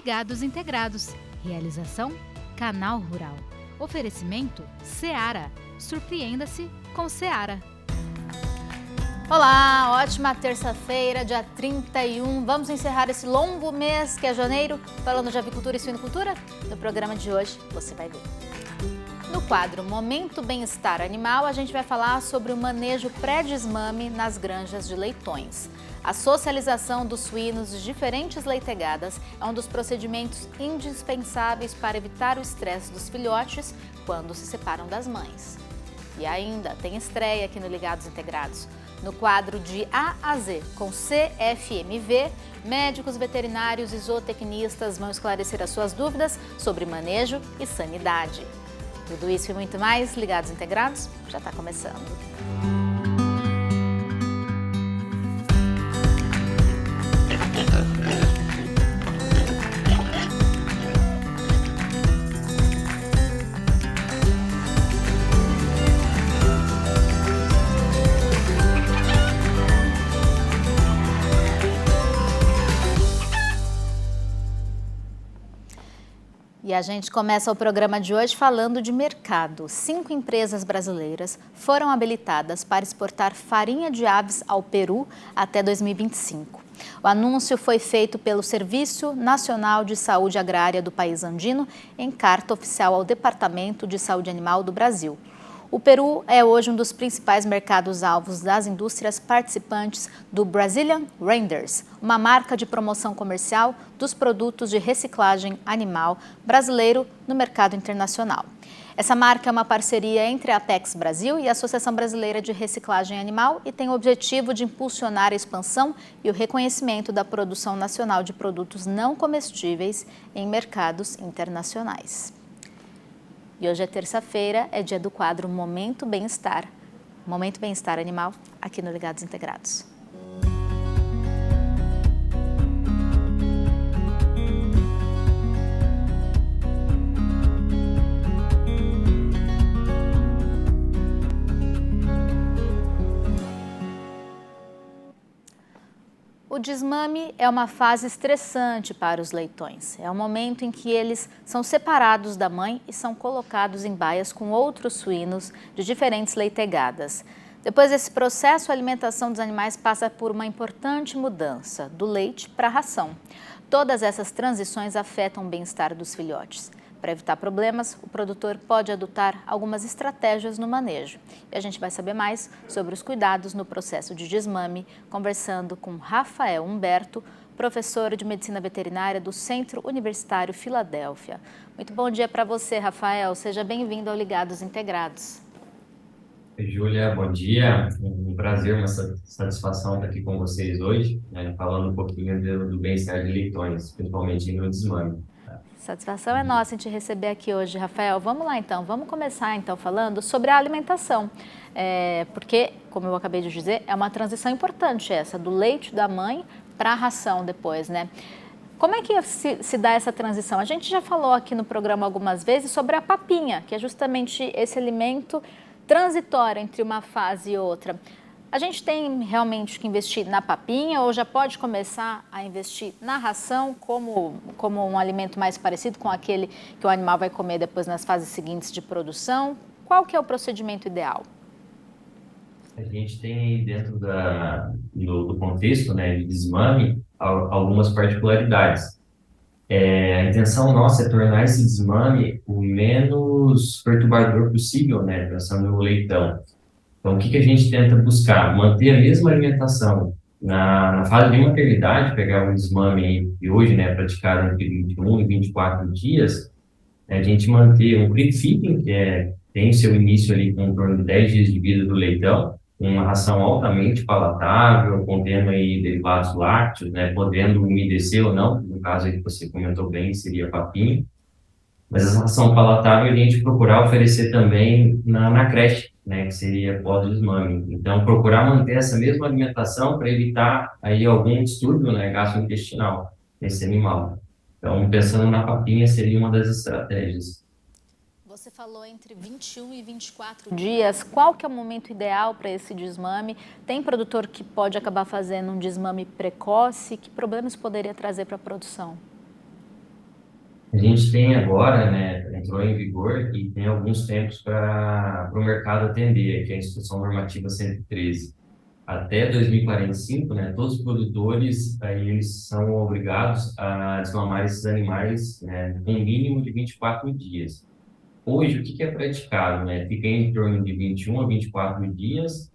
Ligados Integrados. Realização Canal Rural. Oferecimento Seara. Surpreenda-se com Seara. Olá, ótima terça-feira, dia 31. Vamos encerrar esse longo mês que é janeiro, falando de avicultura e suinocultura? No programa de hoje, você vai ver. No quadro Momento Bem-Estar Animal, a gente vai falar sobre o manejo pré-desmame nas granjas de leitões. A socialização dos suínos de diferentes leitegadas é um dos procedimentos indispensáveis para evitar o estresse dos filhotes quando se separam das mães. E ainda tem estreia aqui no Ligados Integrados. No quadro de A a Z, com CFMV, médicos veterinários e zootecnistas vão esclarecer as suas dúvidas sobre manejo e sanidade. Tudo isso e muito mais, Ligados Integrados, já está começando. E a gente começa o programa de hoje falando de mercado. 5 empresas brasileiras foram habilitadas para exportar farinha de aves ao Peru até 2025. O anúncio foi feito pelo Serviço Nacional de Saúde Agrária do país andino em carta oficial ao Departamento de Saúde Animal do Brasil. O Peru é hoje um dos principais mercados-alvos das indústrias participantes do Brazilian Renders, uma marca de promoção comercial dos produtos de reciclagem animal brasileiro no mercado internacional. Essa marca é uma parceria entre a Apex Brasil e a Associação Brasileira de Reciclagem Animal e tem o objetivo de impulsionar a expansão e o reconhecimento da produção nacional de produtos não comestíveis em mercados internacionais. E hoje é terça-feira, é dia do quadro Momento Bem-Estar. Momento Bem-Estar Animal, aqui no Ligados Integrados. O desmame é uma fase estressante para os leitões. É o momento em que eles são separados da mãe e são colocados em baias com outros suínos de diferentes leitegadas. Depois desse processo, a alimentação dos animais passa por uma importante mudança, do leite para a ração. Todas essas transições afetam o bem-estar dos filhotes. Para evitar problemas, o produtor pode adotar algumas estratégias no manejo. E a gente vai saber mais sobre os cuidados no processo de desmame, conversando com Rafael Humberto, professor de Medicina Veterinária do Centro Universitário Filadélfia. Muito bom dia para você, Rafael. Seja bem-vindo ao Ligados Integrados. Oi, Júlia, bom dia. Um prazer, uma satisfação estar aqui com vocês hoje, falando um pouquinho do bem-estar de leitões, principalmente no desmame. Satisfação é nossa em te receber aqui hoje, Rafael. Vamos lá então, vamos começar então falando sobre a alimentação, porque, como eu acabei de dizer, é uma transição importante essa, do leite da mãe para a ração depois, né? Como é que se dá essa transição? A gente já falou aqui no programa algumas vezes sobre a papinha, que é justamente esse alimento transitório entre uma fase e outra. A gente tem realmente que investir na papinha ou já pode começar a investir na ração como um alimento mais parecido com aquele que o animal vai comer depois nas fases seguintes de produção? Qual que é o procedimento ideal? A gente tem aí dentro do contexto, de desmame, algumas particularidades. A intenção nossa é tornar esse desmame o menos perturbador possível, pensando no leitão. Então, o que a gente tenta buscar? Manter a mesma alimentação na fase de maternidade, pegar um desmame aí, que hoje é praticado entre 21 e 24 dias, a gente manter um pre-feeding, tem seu início ali com em torno de 10 dias de vida do leitão, uma ração altamente palatável, contendo aí derivados lácteos, podendo umedecer ou não, no caso aí que você comentou bem, seria papinha. Mas essa ração palatável a gente procurar oferecer também na creche, que seria pós-desmame. Então, procurar manter essa mesma alimentação para evitar aí algum distúrbio, gastrointestinal nesse animal. Então, pensando na papinha, seria uma das estratégias. Você falou entre 21 e 24 dias. Qual que é o momento ideal para esse desmame? Tem produtor que pode acabar fazendo um desmame precoce? Que problemas poderia trazer para a produção? A gente tem agora, né, entrou em vigor e tem alguns tempos para o mercado atender, que é a Instrução Normativa 113. Até 2045, né, todos os produtores aí eles são obrigados a desmamar esses animais, né, com um mínimo de 24 dias. Hoje, o que que é praticado, né? Fica em torno de 21 a 24 dias,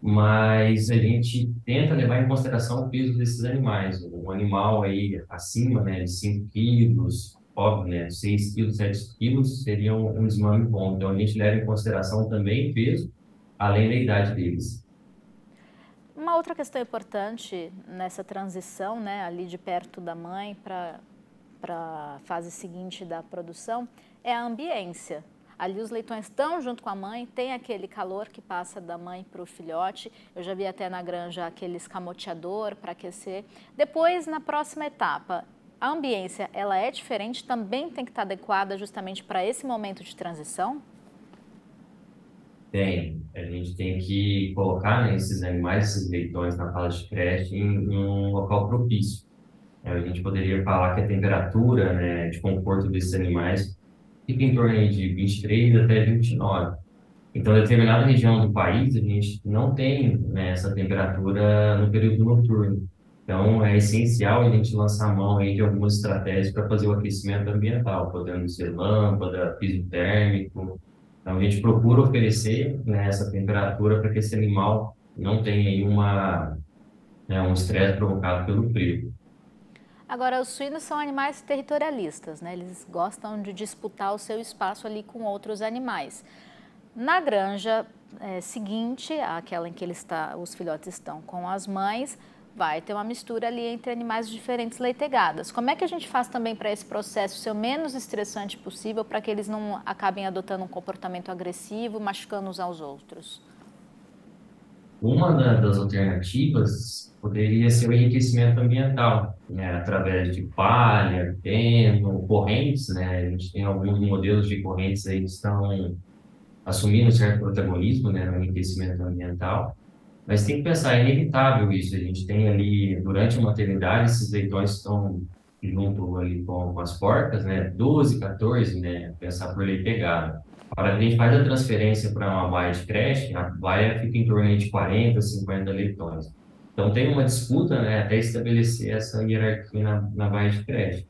mas a gente tenta levar em consideração o peso desses animais. Um animal aí acima, né, de 5 quilos, óbvio, né, 6 quilos, 7 quilos seria um desmame bom. Então, a gente leva em consideração também o peso, além da idade deles. Uma outra questão importante nessa transição, né, ali de perto da mãe para a fase seguinte da produção, é a ambiência. Ali os leitões estão junto com a mãe, tem aquele calor que passa da mãe para o filhote. Eu já vi até na granja aquele escamoteador para aquecer. Depois, na próxima etapa, a ambiência ela é diferente, também tem que estar adequada justamente para esse momento de transição? Tem. A gente tem que colocar, né, esses animais, esses leitões na fase de creche em um local propício. A gente poderia falar que a temperatura, né, de conforto desses animais fica em torno aí de 23 até 29. Então, em determinada região do país, a gente não tem, né, essa temperatura no período noturno. Então, é essencial a gente lançar a mão aí de algumas estratégias para fazer o aquecimento ambiental, podendo ser lâmpada, piso térmico. Então, a gente procura oferecer, né, essa temperatura para que esse animal não tenha aí né, um estresse provocado pelo frio. Agora, os suínos são animais territorialistas, né? Eles gostam de disputar o seu espaço ali com outros animais. Na granja seguinte, aquela em que os filhotes estão com as mães, vai ter uma mistura ali entre animais de diferentes leitegadas. Como é que a gente faz também para esse processo ser o menos estressante possível, para que eles não acabem adotando um comportamento agressivo, machucando uns aos outros? Das alternativas poderia ser o enriquecimento ambiental, né, através de palha, feno, correntes, né? A gente tem alguns modelos de correntes aí que estão assumindo um certo protagonismo, né, no enriquecimento ambiental. Mas tem que pensar, é inevitável isso. A gente tem ali, durante a maternidade, esses leitões estão junto ali com as porcas, né, 12, 14, né, pensar por lei pegada. Para a gente faz a transferência para uma baia de creche, a baia fica em torno aí de 40, 50 leitões. Então tem uma disputa, né, até estabelecer essa hierarquia na baia de creche.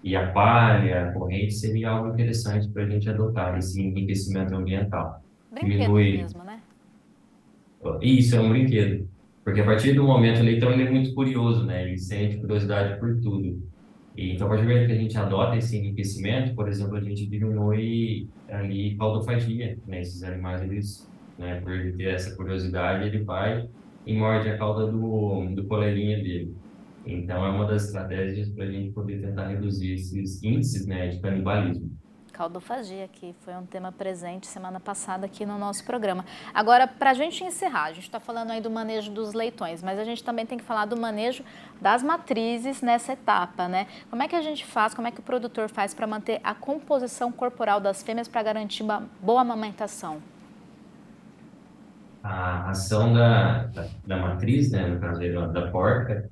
E a palha, a corrente seria algo interessante para a gente adotar esse enriquecimento ambiental. Brinquedos Diminui. mesmo, né? Isso é um brinquedo. Porque a partir do momento, o leitão ele é muito curioso, né? Ele sente curiosidade por tudo. E, então, a partir do momento que a gente adota esse enriquecimento, por exemplo, a gente diminui ali caudofagia, né? Esses animais, eles, né, por ele ter essa curiosidade, ele vai e morde a cauda do coleguinha dele. Então, é uma das estratégias para a gente poder tentar reduzir esses índices, né, de canibalismo. Caudofagia, que foi um tema presente semana passada aqui no nosso programa. Agora, para a gente encerrar, a gente está falando aí do manejo dos leitões, mas a gente também tem que falar do manejo das matrizes nessa etapa, né? Como é que a gente faz, como é que o produtor faz para manter a composição corporal das fêmeas para garantir uma boa amamentação? A ação da matriz, né, no caso aí da porca,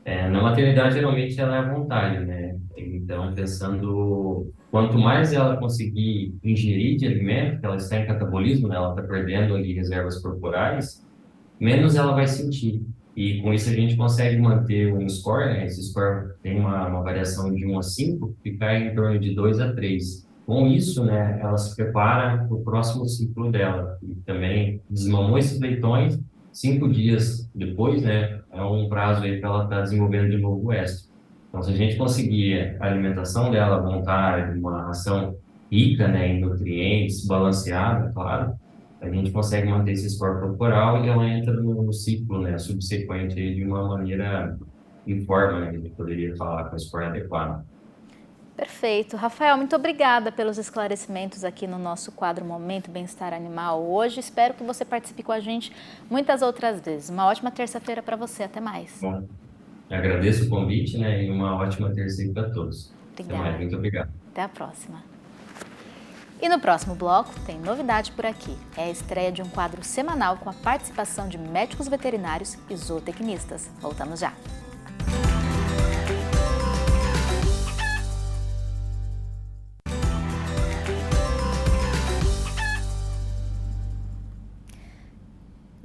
na maternidade, geralmente, ela é à vontade, né? Então, pensando, quanto mais ela conseguir ingerir de alimento, que ela está em catabolismo, né? Ela está perdendo ali reservas corporais, menos ela vai sentir. E com isso a gente consegue manter um score, né? Esse score tem uma variação de 1 a 5, ficar em torno de 2 a 3. Com isso, né, ela se prepara para o próximo ciclo dela. E também desmamou esses leitões, 5 dias depois, né, é um prazo aí para ela estar desenvolvendo de novo o estro. Então, se a gente conseguir a alimentação dela à vontade, uma ração rica, né, em nutrientes, balanceada, claro, a gente consegue manter esse score corporal e ela entra no ciclo, né, subsequente aí de uma maneira informe, né, que a gente poderia falar com o score adequado. Perfeito. Rafael, muito obrigada pelos esclarecimentos aqui no nosso quadro Momento Bem-Estar Animal hoje. Espero que você participe com a gente muitas outras vezes. Uma ótima terça-feira para você. Até mais. Bom, eu agradeço o convite, né, e uma ótima terça para todos. Obrigada. Até mais, muito obrigado. Até a próxima. E no próximo bloco tem novidade por aqui. É a estreia de um quadro semanal com a participação de médicos veterinários e zootecnistas. Voltamos já.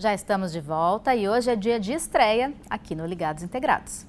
Já estamos de volta e hoje é dia de estreia aqui no Ligados Integrados.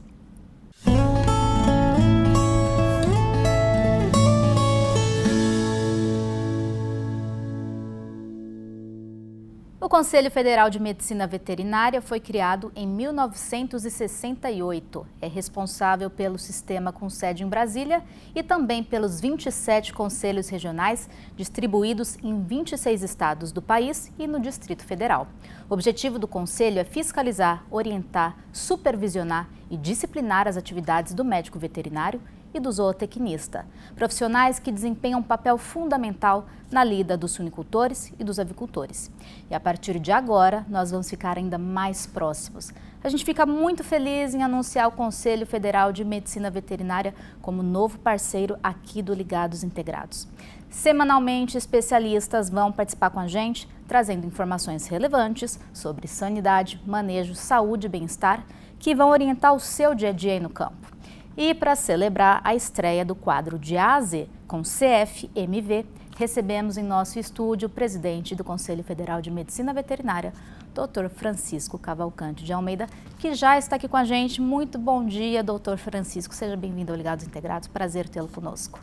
O Conselho Federal de Medicina Veterinária foi criado em 1968. É responsável pelo sistema com sede em Brasília e também pelos 27 conselhos regionais distribuídos em 26 estados do país e no Distrito Federal. O objetivo do conselho é fiscalizar, orientar, supervisionar e disciplinar as atividades do médico veterinário e do zootecnista, profissionais que desempenham um papel fundamental na lida dos suinicultores e dos avicultores. E a partir de agora, nós vamos ficar ainda mais próximos. A gente fica muito feliz em anunciar o Conselho Federal de Medicina Veterinária como novo parceiro aqui do Ligados Integrados. Semanalmente, especialistas vão participar com a gente, trazendo informações relevantes sobre sanidade, manejo, saúde e bem-estar, que vão orientar o seu dia a dia aí no campo. E para celebrar a estreia do quadro de A a Z com CFMV, recebemos em nosso estúdio o presidente do Conselho Federal de Medicina Veterinária, Dr. Francisco Cavalcante de Almeida, que já está aqui com a gente. Muito bom dia, doutor Francisco. Seja bem-vindo ao Ligados Integrados. Prazer tê-lo conosco.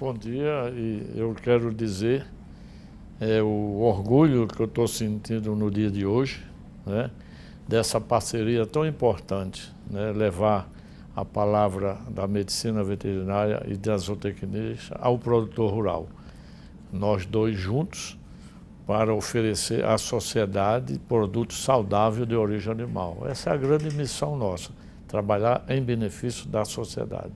Bom dia, e eu quero dizer o orgulho que eu estou sentindo no dia de hoje, né, dessa parceria tão importante, né, levar a palavra da medicina veterinária e da zootecnia ao produtor rural. Nós dois juntos para oferecer à sociedade produtos saudáveis de origem animal. Essa é a grande missão nossa, trabalhar em benefício da sociedade.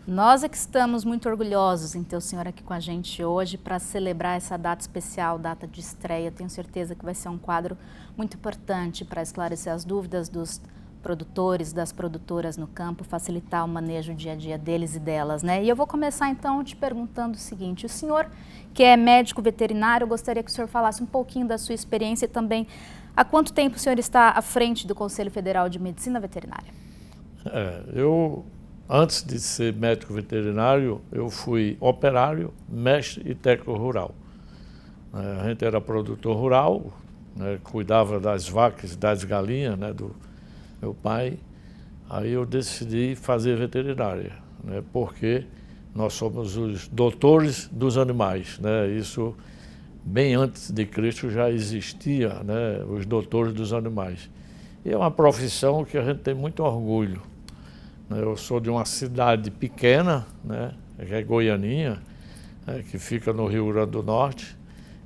Nós é que estamos muito orgulhosos em ter o senhor aqui com a gente hoje para celebrar essa data especial, data de estreia. Tenho certeza que vai ser um quadro muito importante para esclarecer as dúvidas dos produtores, das produtoras no campo, facilitar o manejo dia a dia deles e delas, né? E eu vou começar então te perguntando o seguinte: o senhor, que é médico veterinário, eu gostaria que o senhor falasse um pouquinho da sua experiência e também há quanto tempo o senhor está à frente do Conselho Federal de Medicina Veterinária? Antes de ser médico veterinário, eu fui operário, mestre e técnico rural. A gente era produtor rural, né, cuidava das vacas, das galinhas, né, do meu pai. Aí eu decidi fazer veterinária, né, porque nós somos os doutores dos animais, né, isso bem antes de Cristo já existia, né, os doutores dos animais. E é uma profissão que a gente tem muito orgulho. Eu sou de uma cidade pequena, né, que é Goianinha, né, que fica no Rio Grande do Norte,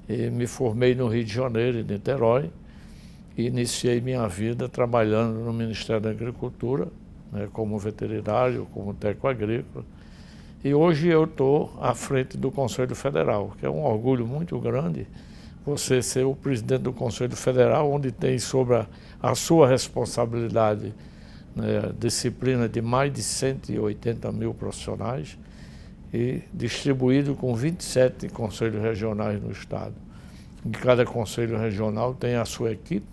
e me formei no Rio de Janeiro, em Niterói, e iniciei minha vida trabalhando no Ministério da Agricultura, né, como veterinário, como técnico agrícola. E hoje eu estou à frente do Conselho Federal, que é um orgulho muito grande você ser o presidente do Conselho Federal, onde tem sobre a sua responsabilidade, né, disciplina de mais de 180 mil profissionais e distribuído com 27 conselhos regionais no estado. E cada conselho regional tem a sua equipe,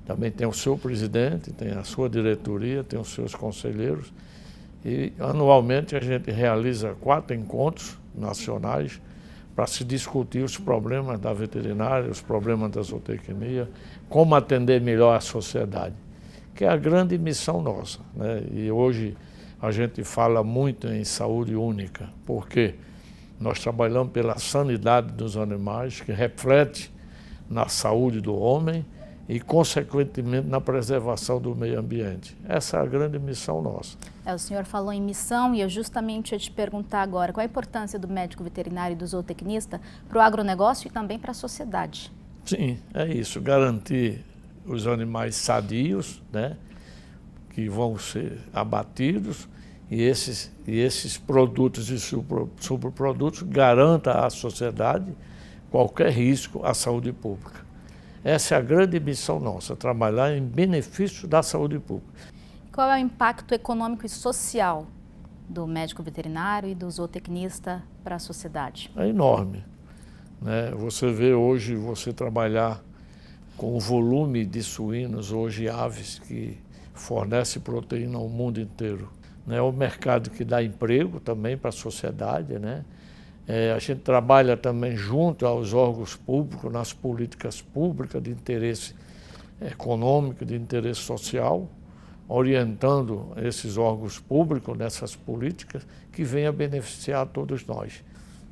também tem o seu presidente, tem a sua diretoria, tem os seus conselheiros. E anualmente a gente realiza 4 encontros nacionais para se discutir os problemas da veterinária, os problemas da zootecnia, como atender melhor a sociedade, que é a grande missão nossa, né? E hoje a gente fala muito em saúde única, porque nós trabalhamos pela sanidade dos animais, que reflete na saúde do homem e, consequentemente, na preservação do meio ambiente. Essa é a grande missão nossa. O senhor falou em missão e eu justamente ia te perguntar agora, qual a importância do médico veterinário e do zootecnista para o agronegócio e também para a sociedade? Sim, é isso, garantir os animais sadios, né, que vão ser abatidos, e esses produtos e subprodutos garantam à sociedade qualquer risco à saúde pública. Essa é a grande missão nossa, trabalhar em benefício da saúde pública. Qual é o impacto econômico e social do médico veterinário e do zootecnista para a sociedade? É enorme, né? Você vê hoje, você trabalhar com o volume de suínos, hoje aves, que fornece proteína ao mundo inteiro. É o mercado que dá emprego também para a sociedade, né? A gente trabalha também junto aos órgãos públicos, nas políticas públicas de interesse econômica, de interesse social, orientando esses órgãos públicos nessas políticas que venham a beneficiar todos nós.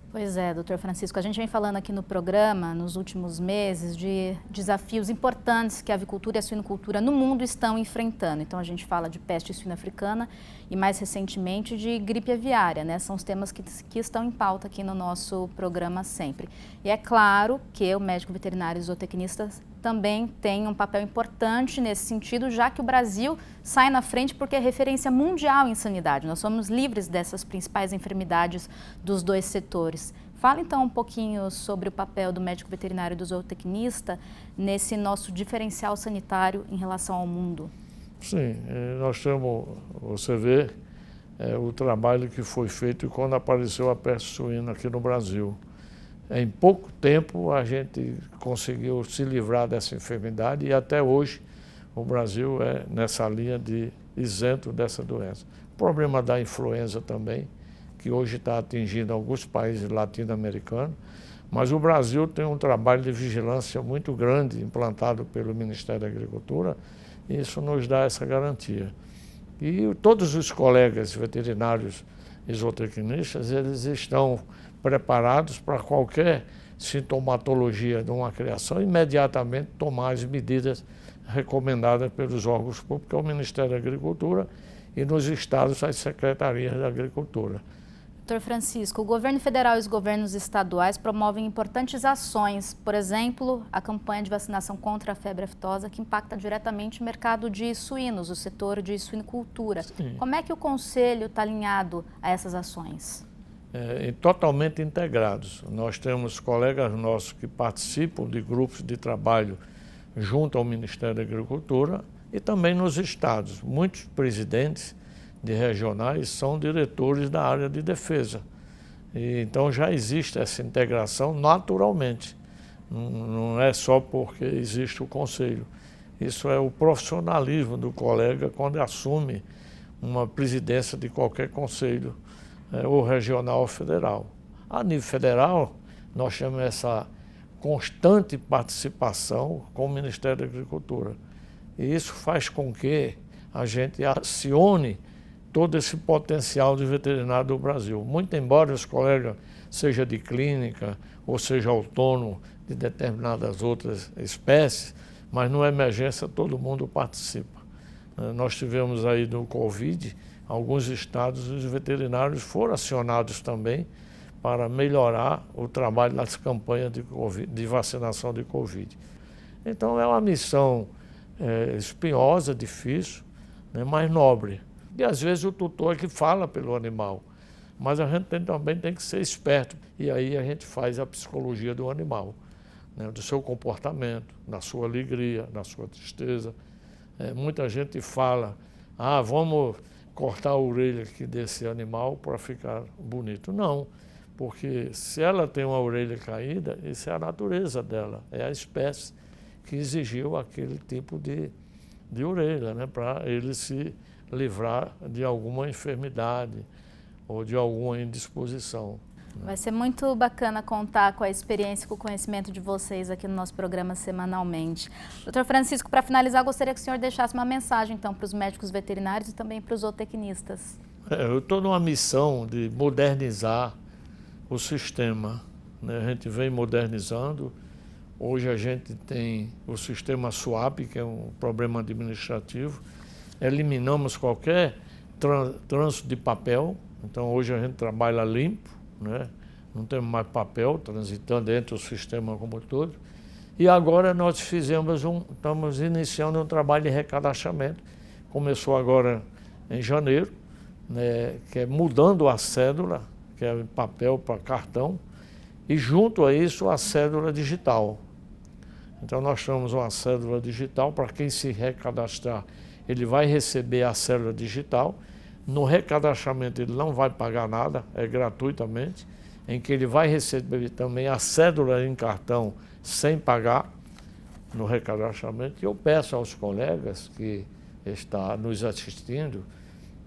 Pois é, doutor Francisco, a gente vem falando aqui no programa, nos últimos meses, de desafios importantes que a avicultura e a suinocultura no mundo estão enfrentando. Então, a gente fala de peste suína africana e, mais recentemente, de gripe aviária, né? São os temas que estão em pauta aqui no nosso programa sempre. E é claro que o médico veterinário e zootecnista também tem um papel importante nesse sentido, já que o Brasil sai na frente porque é referência mundial em sanidade. Nós somos livres dessas principais enfermidades dos dois setores. Fala então um pouquinho sobre o papel do médico veterinário e do zootecnista nesse nosso diferencial sanitário em relação ao mundo. Sim, nós temos, você vê, o trabalho que foi feito quando apareceu a peste suína aqui no Brasil. Em pouco tempo a gente conseguiu se livrar dessa enfermidade e até hoje o Brasil é nessa linha de isento dessa doença. O problema da influenza também, que hoje está atingindo alguns países latino-americanos, mas o Brasil tem um trabalho de vigilância muito grande implantado pelo Ministério da Agricultura e isso nos dá essa garantia. E todos os colegas veterinários e zootecnistas, eles estão preparados para qualquer sintomatologia de uma criação, imediatamente tomar as medidas recomendadas pelos órgãos públicos, que é o Ministério da Agricultura, e nos estados as secretarias da Agricultura. Doutor Francisco, o governo federal e os governos estaduais promovem importantes ações, por exemplo, a campanha de vacinação contra a febre aftosa, que impacta diretamente o mercado de suínos, o setor de suinocultura. Sim. Como é que o Conselho está alinhado a essas ações? Totalmente integrados. Nós temos colegas nossos que participam de grupos de trabalho junto ao Ministério da Agricultura e também nos estados. Muitos presidentes de regionais são diretores da área de defesa. E, então já existe essa integração naturalmente. Não é só porque existe o Conselho. Isso é o profissionalismo do colega quando assume uma presidência de qualquer conselho, ou regional ou federal. A nível federal, nós temos essa constante participação com o Ministério da Agricultura. E isso faz com que a gente acione todo esse potencial de veterinário do Brasil. Muito embora os colegas sejam de clínica ou seja autônomo de determinadas outras espécies, mas numa emergência todo mundo participa. Nós tivemos aí no Covid, alguns estados, os veterinários foram acionados também para melhorar o trabalho das campanhas de vacinação de Covid. Então é uma missão espinhosa, difícil, né, mas nobre. E às vezes o tutor é que fala pelo animal, mas a gente também tem que ser esperto. E aí a gente faz a psicologia do animal, né, do seu comportamento, da sua alegria, da sua tristeza. Muita gente fala, vamos cortar a orelha aqui desse animal para ficar bonito. Não, porque se ela tem uma orelha caída, isso é a natureza dela, é a espécie que exigiu aquele tipo de orelha, né, para ele se livrar de alguma enfermidade ou de alguma indisposição. Vai ser muito bacana contar com a experiência e com o conhecimento de vocês aqui no nosso programa semanalmente. Doutor Francisco, para finalizar, gostaria que o senhor deixasse uma mensagem, então, para os médicos veterinários e também para os zootecnistas. Eu estou numa missão de modernizar o sistema, né? A gente vem modernizando. Hoje a gente tem o sistema SUAP, que é um problema administrativo. Eliminamos qualquer trânsito de papel. Então, hoje a gente trabalha limpo, né? Não temos mais papel transitando dentro do sistema como um todo. E agora nós estamos iniciando um trabalho de recadastramento. Começou agora em janeiro, né, que é mudando a cédula, que é papel para cartão, e junto a isso a cédula digital. Então nós temos uma cédula digital para quem se recadastrar, ele vai receber a cédula digital. No recadastramento ele não vai pagar nada, é gratuitamente, em que ele vai receber também a cédula em cartão sem pagar no recadastramento. E eu peço aos colegas que estão nos assistindo,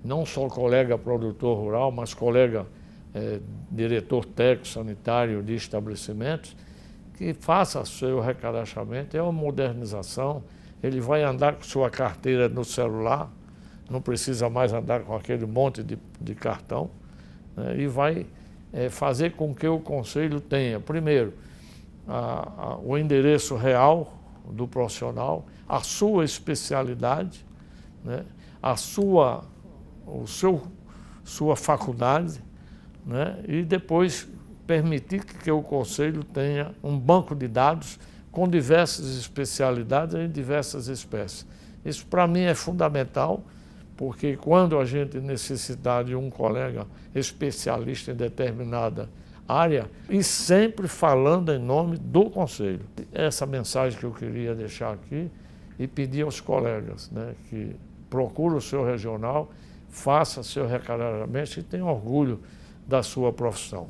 não só colega produtor rural, mas colega diretor técnico sanitário de estabelecimentos, que faça seu recadastramento. É uma modernização, ele vai andar com sua carteira no celular, não precisa mais andar com aquele monte de cartão, né, e vai fazer com que o Conselho tenha, primeiro, o endereço real do profissional, a sua especialidade, né, sua faculdade, né, e depois permitir que o Conselho tenha um banco de dados com diversas especialidades em diversas espécies. Isso para mim é fundamental, porque quando a gente necessitar de um colega especialista em determinada área, e sempre falando em nome do Conselho. Essa mensagem que eu queria deixar aqui e pedir aos colegas, né, que procurem o seu regional, faça seu recadamento e tenha orgulho da sua profissão.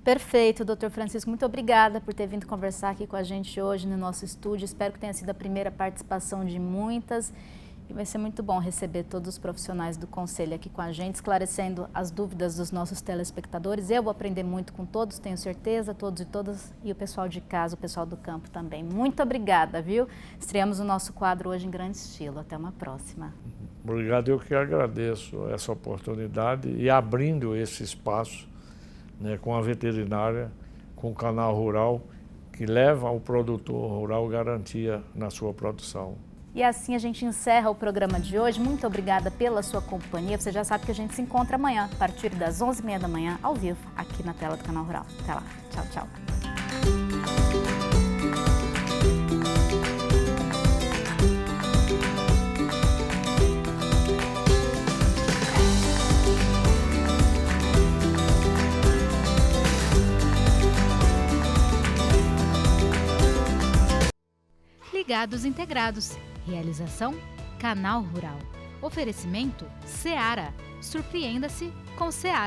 Perfeito, doutor Francisco. Muito obrigada por ter vindo conversar aqui com a gente hoje no nosso estúdio. Espero que tenha sido a primeira participação de muitas. E vai ser muito bom receber todos os profissionais do Conselho aqui com a gente, esclarecendo as dúvidas dos nossos telespectadores. Eu vou aprender muito com todos, tenho certeza, todos e todas, e o pessoal de casa, o pessoal do campo também. Muito obrigada, viu? Estreamos o nosso quadro hoje em grande estilo. Até uma próxima. Obrigado, eu que agradeço essa oportunidade e abrindo esse espaço, né, com a veterinária, com o canal rural, que leva ao produtor rural garantia na sua produção. E assim a gente encerra o programa de hoje. Muito obrigada pela sua companhia. Você já sabe que a gente se encontra amanhã, a partir das 11h30 da manhã, ao vivo, aqui na tela do Canal Rural. Até lá. Tchau, tchau. Ligados Integrados. Realização Canal Rural. Oferecimento Seara. Surpreenda-se com Seara.